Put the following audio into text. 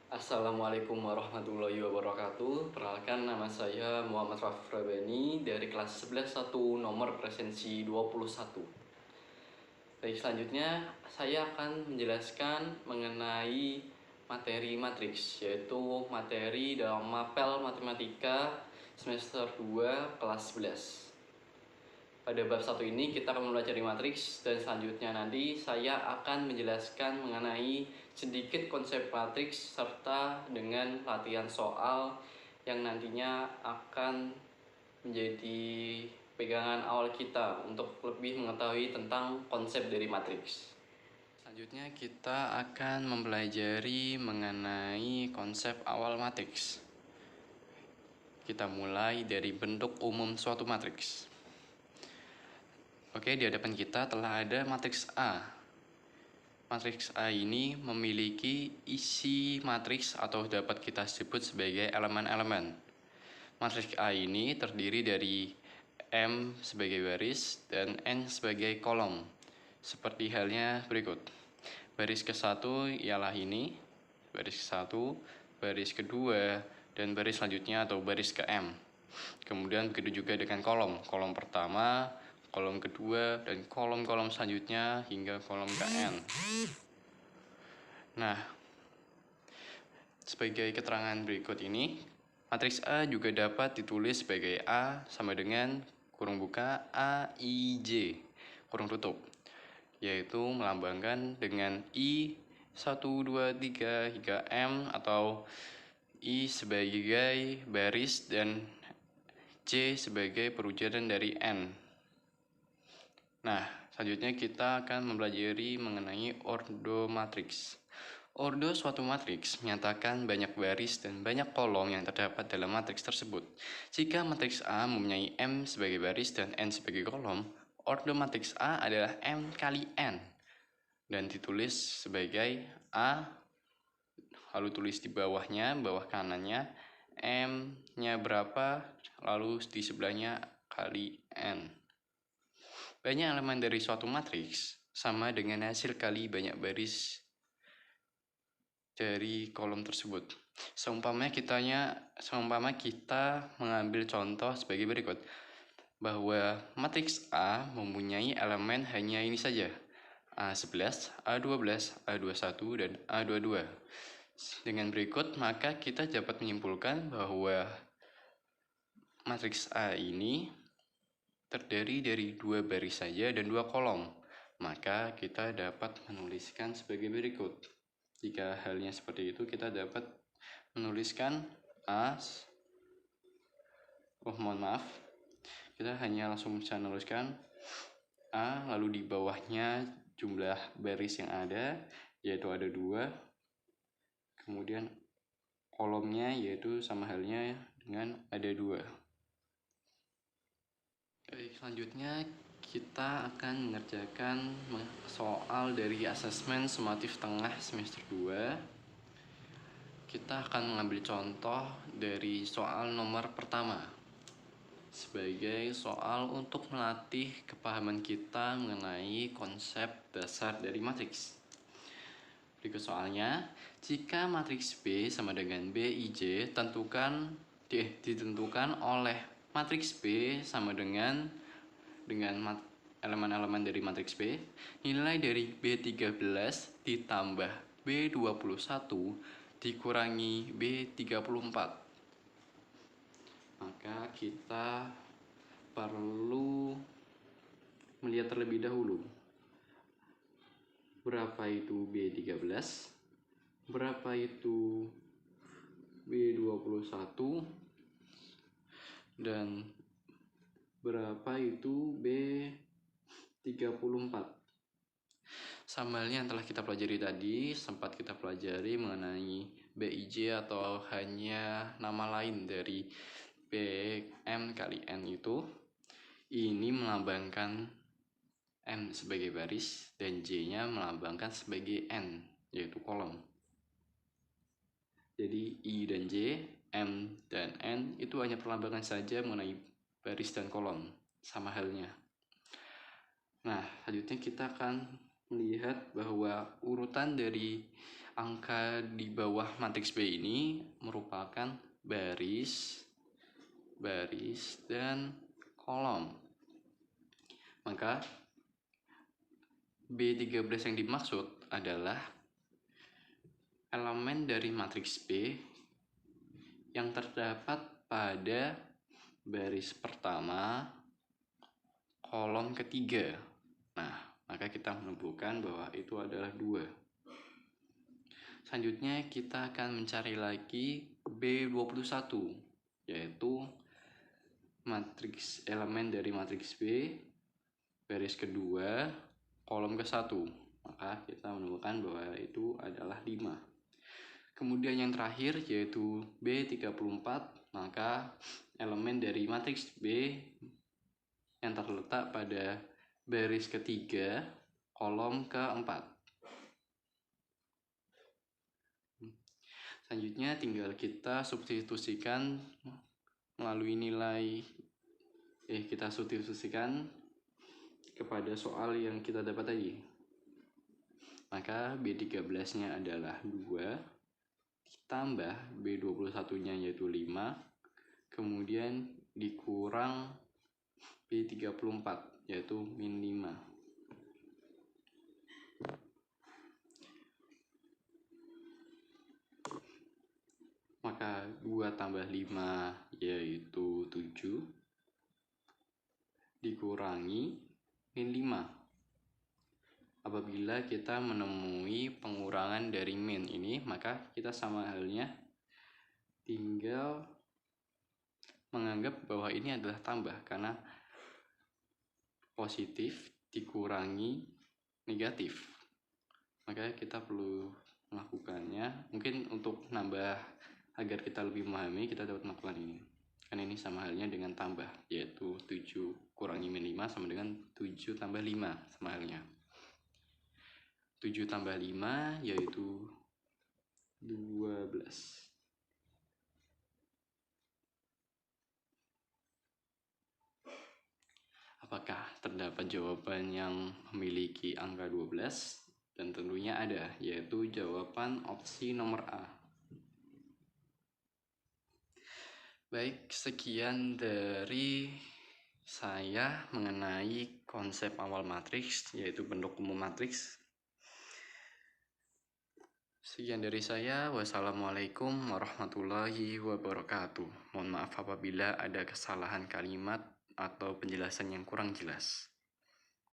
Assalamualaikum warahmatullahi wabarakatuh. Perkenalkan, nama saya Muhammad Rafif Rabani dari kelas 11 nomor presensi 21. Baik, selanjutnya saya akan menjelaskan mengenai materi matriks, yaitu materi dalam mapel matematika semester 2 kelas 11. Pada bab 1 ini kita akan mempelajari matriks, dan selanjutnya nanti saya akan menjelaskan mengenai sedikit konsep matriks serta dengan latihan soal yang nantinya akan menjadi pegangan awal kita untuk lebih mengetahui tentang konsep dari matriks. Selanjutnya kita akan mempelajari mengenai konsep awal matriks. Kita mulai dari bentuk umum suatu matriks. Oke, di hadapan kita telah ada matriks A. Matriks A ini memiliki isi matriks atau dapat kita sebut sebagai elemen-elemen. Matriks A ini terdiri dari M sebagai baris dan N sebagai kolom, seperti halnya berikut. Baris ke-1 ialah ini, baris ke-1, baris kedua, dan baris selanjutnya atau baris ke-M. Kemudian begitu juga dengan kolom. Kolom pertama, kolom kedua, dan kolom-kolom selanjutnya hingga kolom KN. Nah, sebagai keterangan berikut ini, matriks A juga dapat ditulis sebagai A sama dengan kurung buka A, I, J, kurung tutup, yaitu melambangkan dengan I 1, 2, 3 hingga M, atau I sebagai baris dan J sebagai perujadan dari N. Nah, selanjutnya kita akan mempelajari mengenai ordo matriks. Ordo suatu matriks menyatakan banyak baris dan banyak kolom yang terdapat dalam matriks tersebut. Jika matriks A mempunyai M sebagai baris dan N sebagai kolom, ordo matriks A adalah M kali N dan ditulis sebagai A, lalu tulis di bawahnya, bawah kanannya M-nya berapa, lalu di sebelahnya kali N. Banyak elemen dari suatu matriks sama dengan hasil kali banyak baris dari kolom tersebut. Seumpama kita mengambil contoh sebagai berikut, bahwa matriks A mempunyai elemen hanya ini saja, A11, A12, A21, dan A22. Dengan berikut, maka kita dapat menyimpulkan bahwa matriks A ini terdiri dari 2 baris saja dan 2 kolom. Maka kita dapat menuliskan sebagai berikut. Jika halnya seperti itu, kita dapat menuliskan kita hanya langsung bisa menuliskan A, lalu di bawahnya jumlah baris yang ada, yaitu ada 2. Kemudian kolomnya yaitu sama halnya dengan ada 2. Baik, selanjutnya kita akan mengerjakan soal dari asesmen sumatif tengah semester 2. Kita akan mengambil contoh dari soal nomor pertama sebagai soal untuk melatih kepahaman kita mengenai konsep dasar dari matriks. Berikut soalnya, jika matriks B sama dengan BIJ ditentukan oleh matriks B sama dengan elemen-elemen dari matriks B, nilai dari B13 ditambah B21 dikurangi B34. Maka kita perlu melihat terlebih dahulu berapa itu B13, berapa itu B21, dan berapa itu B34. Sama halnya yang telah kita pelajari tadi, sempat kita pelajari mengenai BIJ atau hanya nama lain dari BM kali N itu. Ini melambangkan M sebagai baris dan J-nya melambangkan sebagai N, yaitu kolom. Jadi I dan J, M dan N itu hanya perlambangan saja mengenai baris dan kolom, sama halnya. Nah, selanjutnya kita akan melihat bahwa urutan dari angka di bawah matriks B ini merupakan baris, dan kolom. Maka B13 yang dimaksud adalah elemen dari matriks B yang terdapat pada baris pertama, kolom ketiga. Nah, maka kita menentukan bahwa itu adalah 2. Selanjutnya kita akan mencari lagi B21, yaitu matriks elemen dari matriks B, baris kedua, kolom ke-1. Maka kita menemukan bahwa itu adalah 5. Kemudian yang terakhir yaitu B34, maka elemen dari matriks B yang terletak pada baris ketiga, kolom ke-4. Selanjutnya tinggal kita substitusikan melalui nilai kita substitusikan kepada soal yang kita dapat tadi. Maka B13-nya adalah 2 ditambah B21-nya yaitu 5, kemudian dikurang B34 yaitu min 5. Maka 2 tambah 5 yaitu 7 dikurangi min 5. Apabila kita menemui pengurangan dari min ini, maka kita sama halnya tinggal menganggap bahwa ini adalah tambah, karena positif dikurangi negatif. Maka kita perlu melakukannya. Mungkin untuk nambah agar kita lebih memahami, kita dapat melakukan ini. Kan ini sama halnya dengan tambah, yaitu 7 kurangi min 5 sama dengan 7 tambah 5 sama halnya. 7 tambah 5 yaitu 12. Apakah terdapat jawaban yang memiliki angka 12? Dan tentunya ada, yaitu jawaban opsi nomor A. Baik, sekian dari saya mengenai konsep awal matriks, yaitu bentuk umum matriks. Sekian dari saya. Wassalamualaikum warahmatullahi wabarakatuh. Mohon maaf apabila ada kesalahan kalimat atau penjelasan yang kurang jelas.